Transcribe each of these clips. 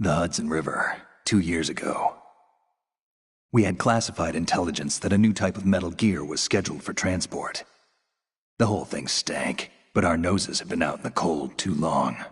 The Hudson River, 2 years ago. We had classified intelligence that a new type of metal gear was scheduled for transport. The whole thing stank, but our noses had been out in the cold too long.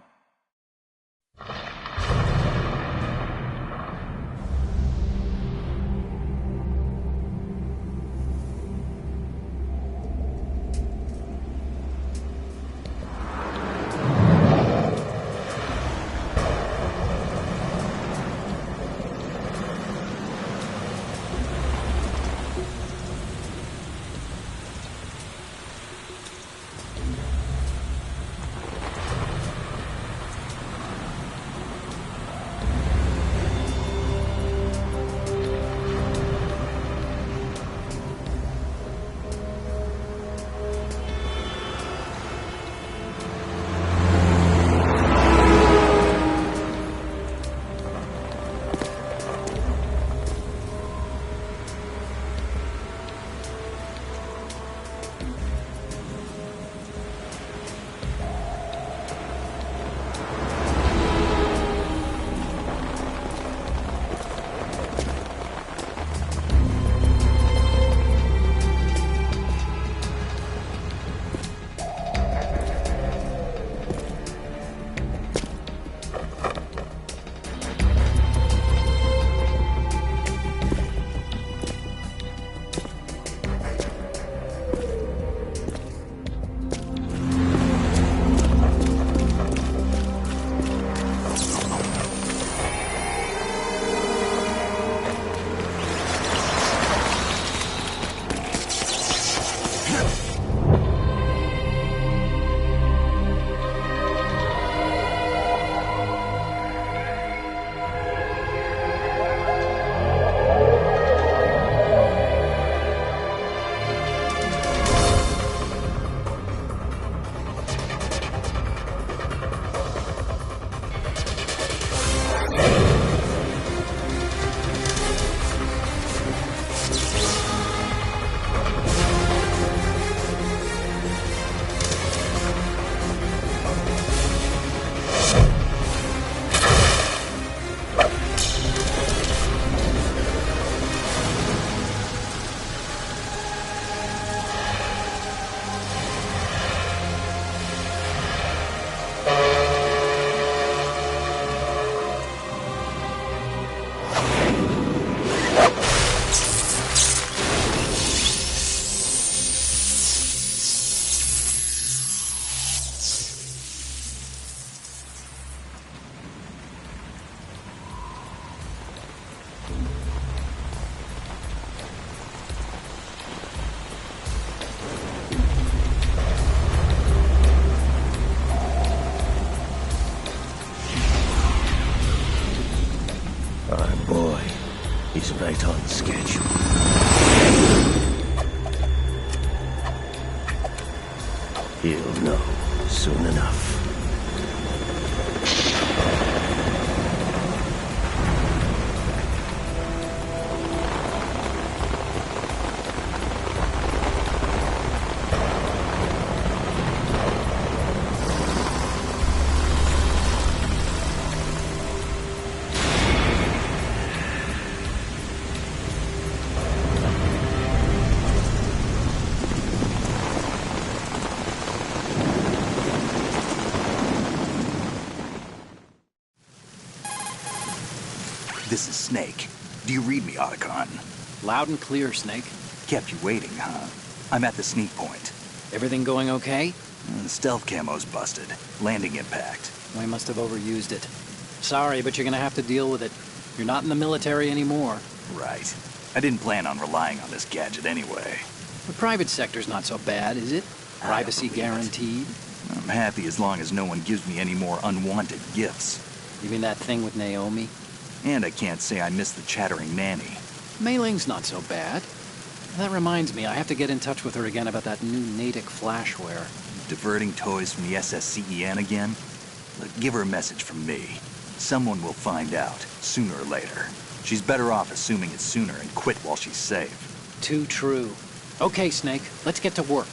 Our boy is right on schedule. He'll know soon enough. This is Snake. Do you read me, Otacon? Loud and clear, Snake. Kept you waiting, huh? I'm at the sneak point. Everything going okay? The stealth camo's busted. Landing impact. We must have overused it. Sorry, but you're gonna have to deal with it. You're not in the military anymore. Right. I didn't plan on relying on this gadget anyway. The private sector's not so bad, is it? Privacy guaranteed? I'm happy as long as no one gives me any more unwanted gifts. You mean that thing with Naomi? And I can't say I miss the chattering nanny. Mei Ling's not so bad. That reminds me, I have to get in touch with her again about that new Natick flashware. Diverting toys from the SSCEN again? Look, give her a message from me. Someone will find out, sooner or later. She's better off assuming it sooner and quit while she's safe. Too true. Okay, Snake, let's get to work.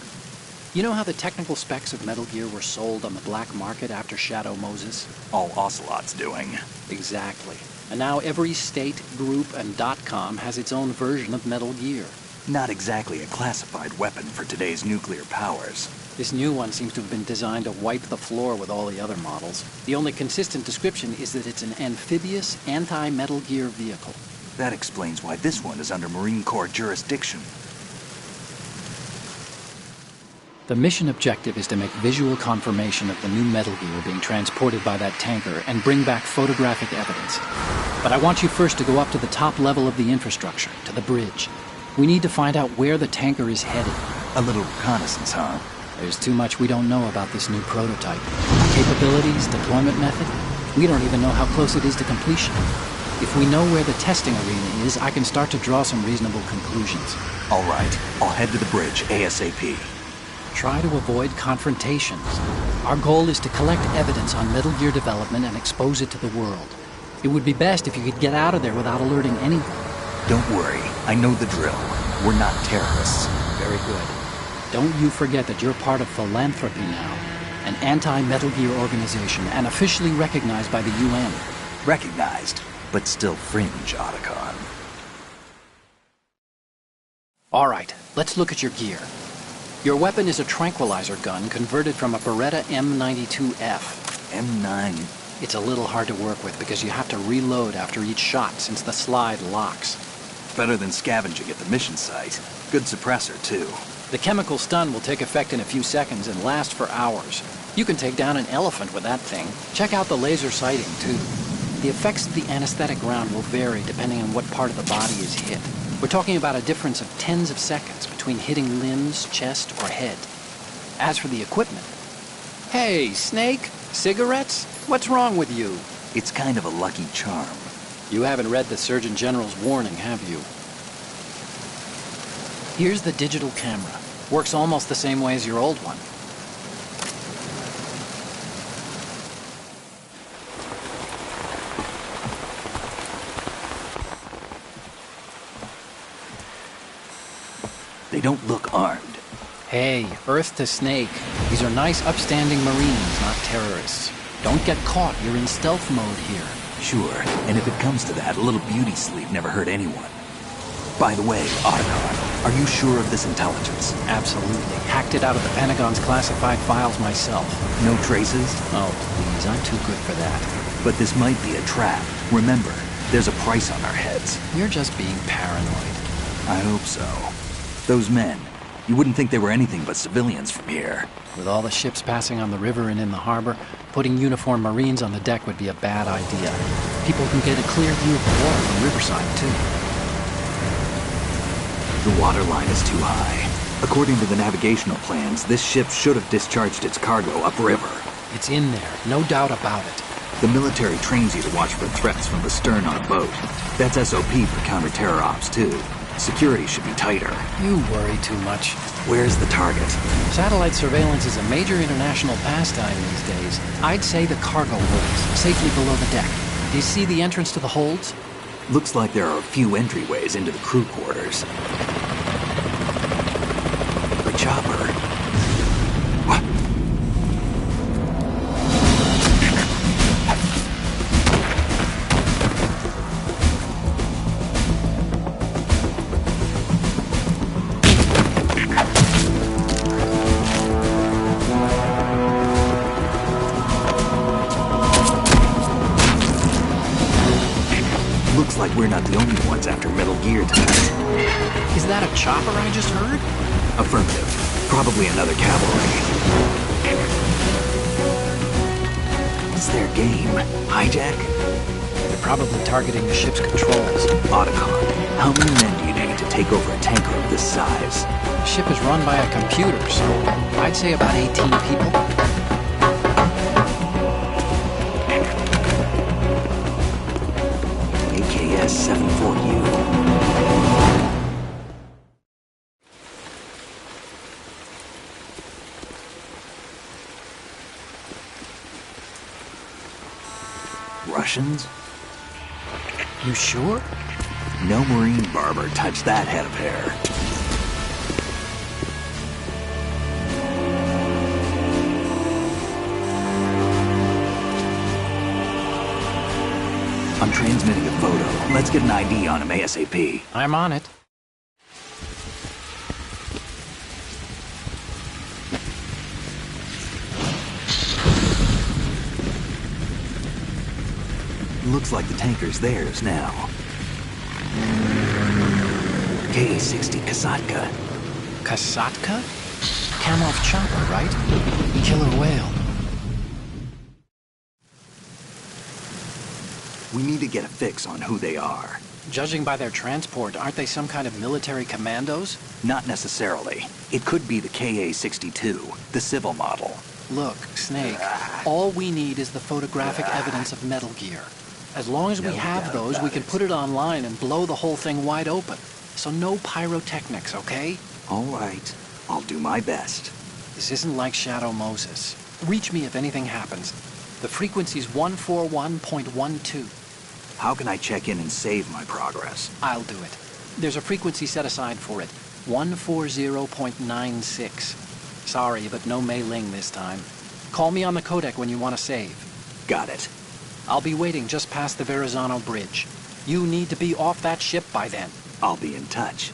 You know how the technical specs of Metal Gear were sold on the black market after Shadow Moses? All Ocelot's doing. Exactly. And now every state, group, and .com has its own version of Metal Gear. Not exactly a classified weapon for today's nuclear powers. This new one seems to have been designed to wipe the floor with all the other models. The only consistent description is that it's an amphibious, anti-Metal Gear vehicle. That explains why this one is under Marine Corps jurisdiction. The mission objective is to make visual confirmation of the new Metal Gear being transported by that tanker and bring back photographic evidence. But I want you first to go up to the top level of the infrastructure, to the bridge. We need to find out where the tanker is headed. A little reconnaissance, huh? There's too much we don't know about this new prototype. Capabilities, deployment method. We don't even know how close it is to completion. If we know where the testing arena is, I can start to draw some reasonable conclusions. All right, I'll head to the bridge ASAP. Try to avoid confrontations. Our goal is to collect evidence on Metal Gear development and expose it to the world. It would be best if you could get out of there without alerting anyone. Don't worry, I know the drill. We're not terrorists. Very good. Don't you forget that you're part of Philanthropy now, an anti-Metal Gear organization and officially recognized by the UN. Recognized, but still fringe, Otacon. All right, let's look at your gear. Your weapon is a tranquilizer gun converted from a Beretta M92F. M9. It's a little hard to work with because you have to reload after each shot since the slide locks. Better than scavenging at the mission site. Good suppressor, too. The chemical stun will take effect in a few seconds and last for hours. You can take down an elephant with that thing. Check out the laser sighting, too. The effects of the anesthetic round will vary depending on what part of the body is hit. We're talking about a difference of tens of seconds between hitting limbs, chest, or head. As for the equipment... Hey, Snake! Cigarettes? What's wrong with you? It's kind of a lucky charm. You haven't read the Surgeon General's warning, have you? Here's the digital camera. Works almost the same way as your old one. They don't look armed. Hey, Earth to Snake. These are nice, upstanding Marines, not terrorists. Don't get caught. You're in stealth mode here. Sure, and if it comes to that, a little beauty sleep never hurt anyone. By the way, Otacon, are you sure of this intelligence? Absolutely. Hacked it out of the Pentagon's classified files myself. No traces? Oh, please, I'm too good for that. But this might be a trap. Remember, there's a price on our heads. You're just being paranoid. I hope so. Those men, you wouldn't think they were anything but civilians from here. With all the ships passing on the river and in the harbor, putting uniformed Marines on the deck would be a bad idea. People can get a clear view of the water from Riverside, too. The water line is too high. According to the navigational plans, this ship should have discharged its cargo upriver. It's in there, no doubt about it. The military trains you to watch for threats from the stern on a boat. That's SOP for counter-terror ops, too. Security should be tighter. You worry too much. Where's the target? Satellite surveillance is a major international pastime these days. I'd say the cargo holds, safely below the deck. Do you see the entrance to the holds? Looks like there are a few entryways into the crew quarters. A chopper. What? Looks like we're not the only ones after Metal Gear tonight. Is that a chopper I just heard? Affirmative. Probably another cavalry. What's their game? Hijack? They're probably targeting the ship's controls. Otacon, how many men do you need to take over a tanker of this size? The ship is run by a computer, so I'd say about 18 people. AKS-74U. Russians? You sure? No Marine barber touched that head of hair. I'm transmitting a photo. Let's get an ID on him ASAP. I'm on it. Looks like the tanker's theirs now. KA-60 Kasatka. Kasatka? Kamov chopper, right? Killer whale. We need to get a fix on who they are. Judging by their transport, aren't they some kind of military commandos? Not necessarily. It could be the KA-62, the civil model. Look, Snake, all we need is the photographic evidence of Metal Gear. As long as we No have doubt those, about we can it. put it online and blow the whole thing wide open. So no pyrotechnics, okay? All right. I'll do my best. This isn't like Shadow Moses. Reach me if anything happens. The frequency's 141.12. How can I check in and save my progress? I'll do it. There's a frequency set aside for it. 140.96. Sorry, but no Mei Ling this time. Call me on the codec when you want to save. Got it. I'll be waiting just past the Verrazano Bridge. You need to be off that ship by then. I'll be in touch.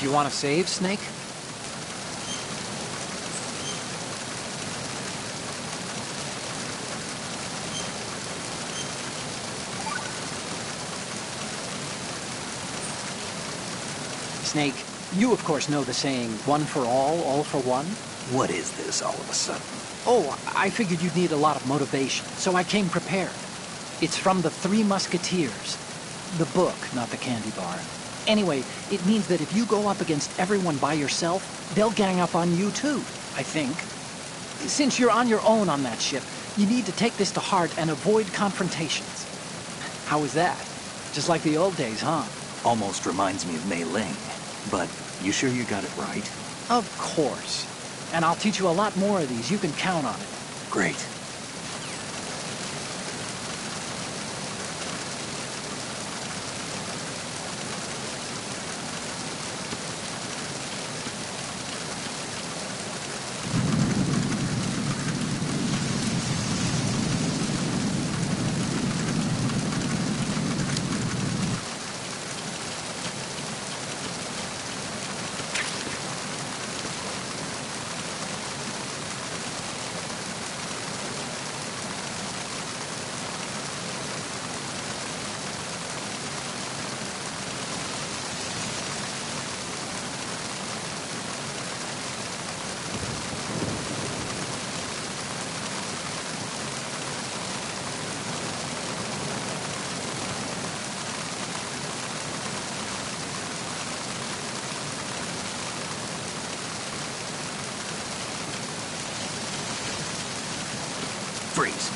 You want to save, Snake? Snake, you of course know the saying, one for all for one? What is this all of a sudden? Oh, I figured you'd need a lot of motivation, so I came prepared. It's from the Three Musketeers. The book, not the candy bar. Anyway, it means that if you go up against everyone by yourself, they'll gang up on you too, I think. Since you're on your own on that ship, you need to take this to heart and avoid confrontations. How was that? Just like the old days, huh? Almost reminds me of Mei Ling. But you sure you got it right? Of course. And I'll teach you a lot more of these. You can count on it. Great. Freeze.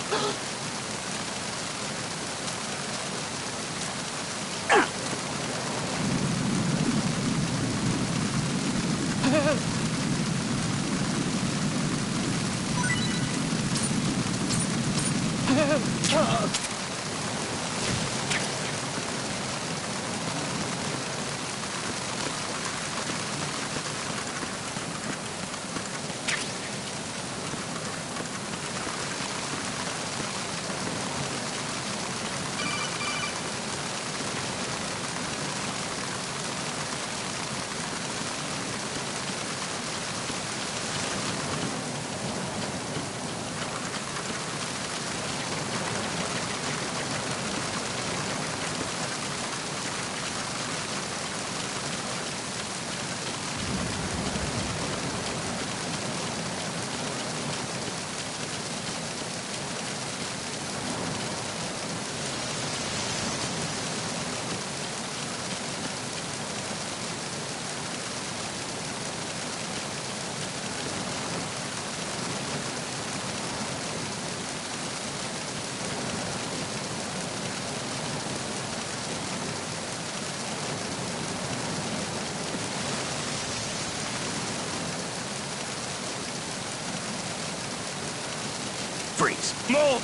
Freeze. Move!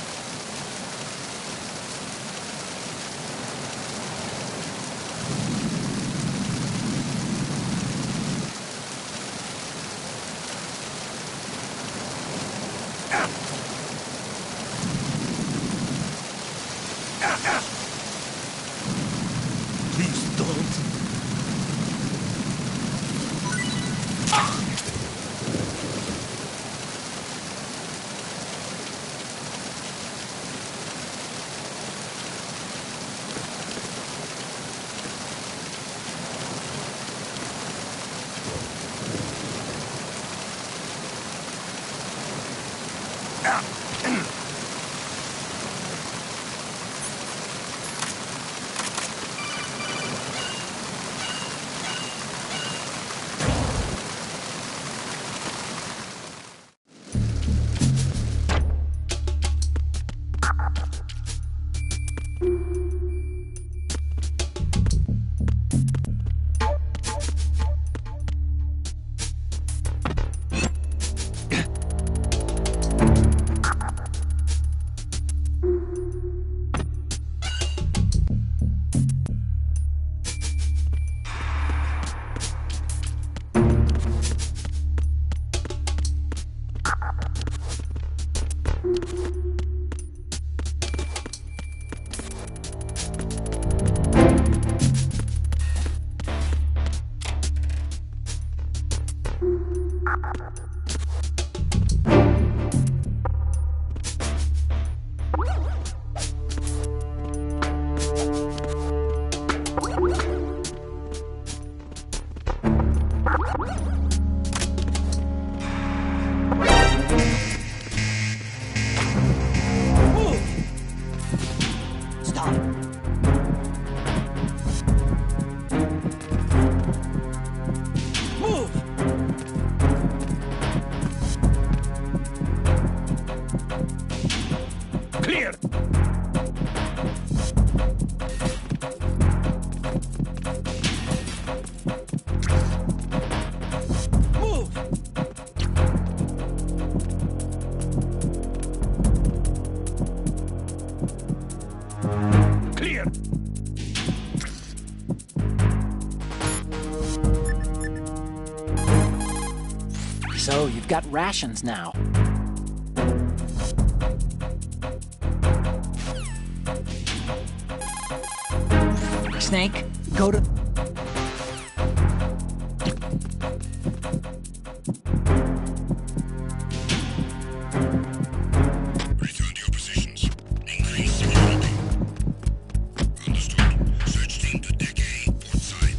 Please don't. Clear! Move! Clear! So, you've got rations now. Snake, go to... Return to your positions. Increase security. Understood. Search team to Deck A, port side.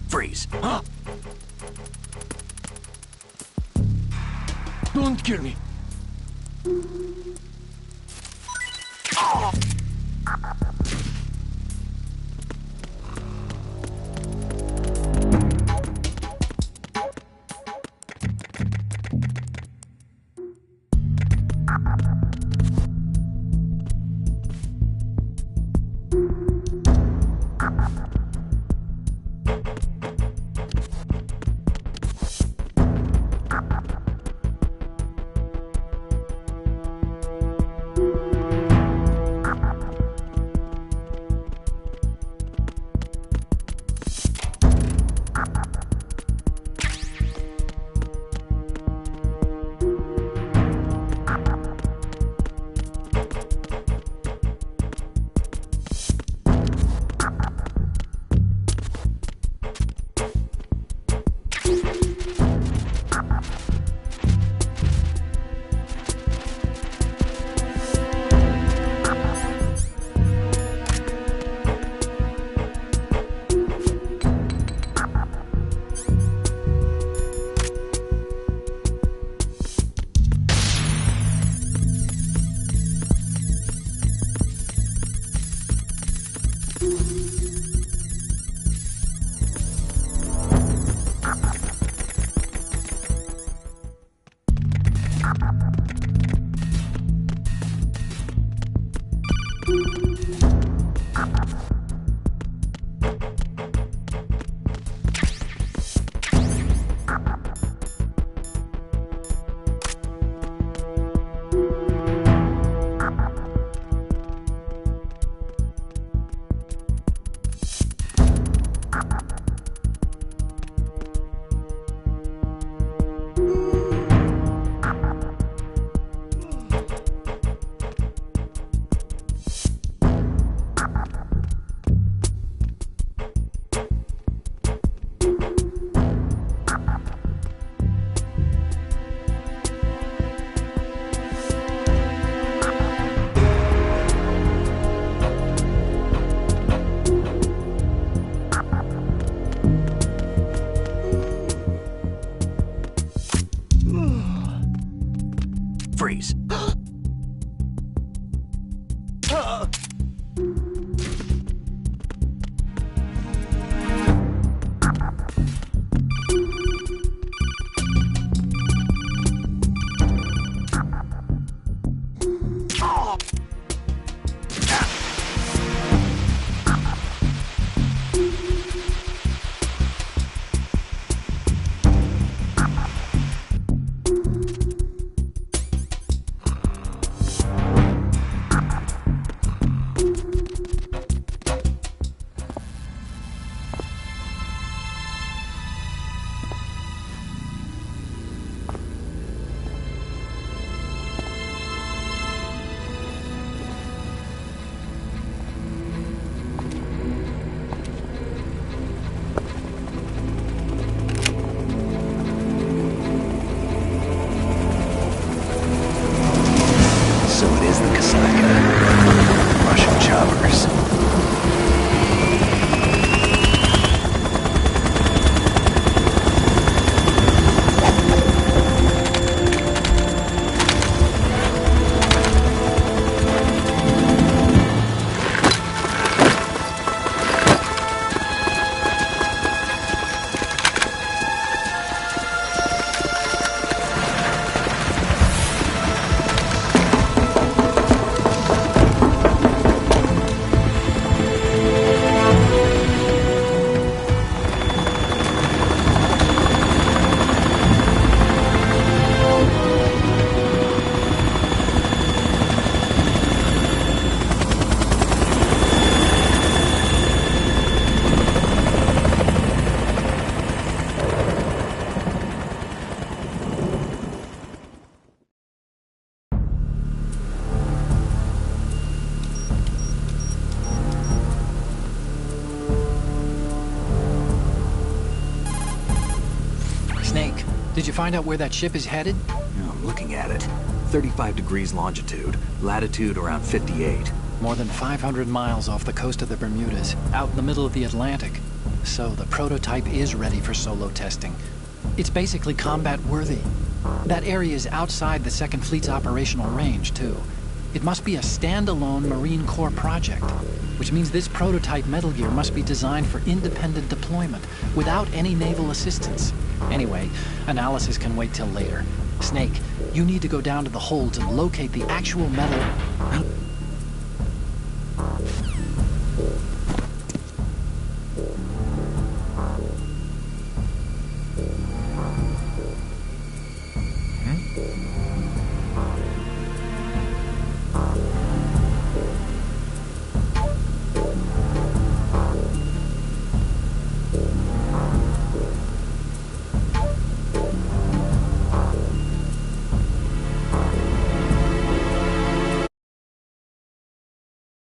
Freeze. Huh? Don't kill me. Snake, did you find out where that ship is headed? I'm looking at it. 35 degrees longitude, latitude around 58. More than 500 miles off the coast of the Bermudas, out in the middle of the Atlantic. So the prototype is ready for solo testing. It's basically combat-worthy. That area is outside the Second Fleet's operational range, too. It must be a standalone Marine Corps project, which means this prototype Metal Gear must be designed for independent deployment, without any naval assistance. Anyway, analysis can wait till later. Snake, you need to go down to the hold to locate the actual metal...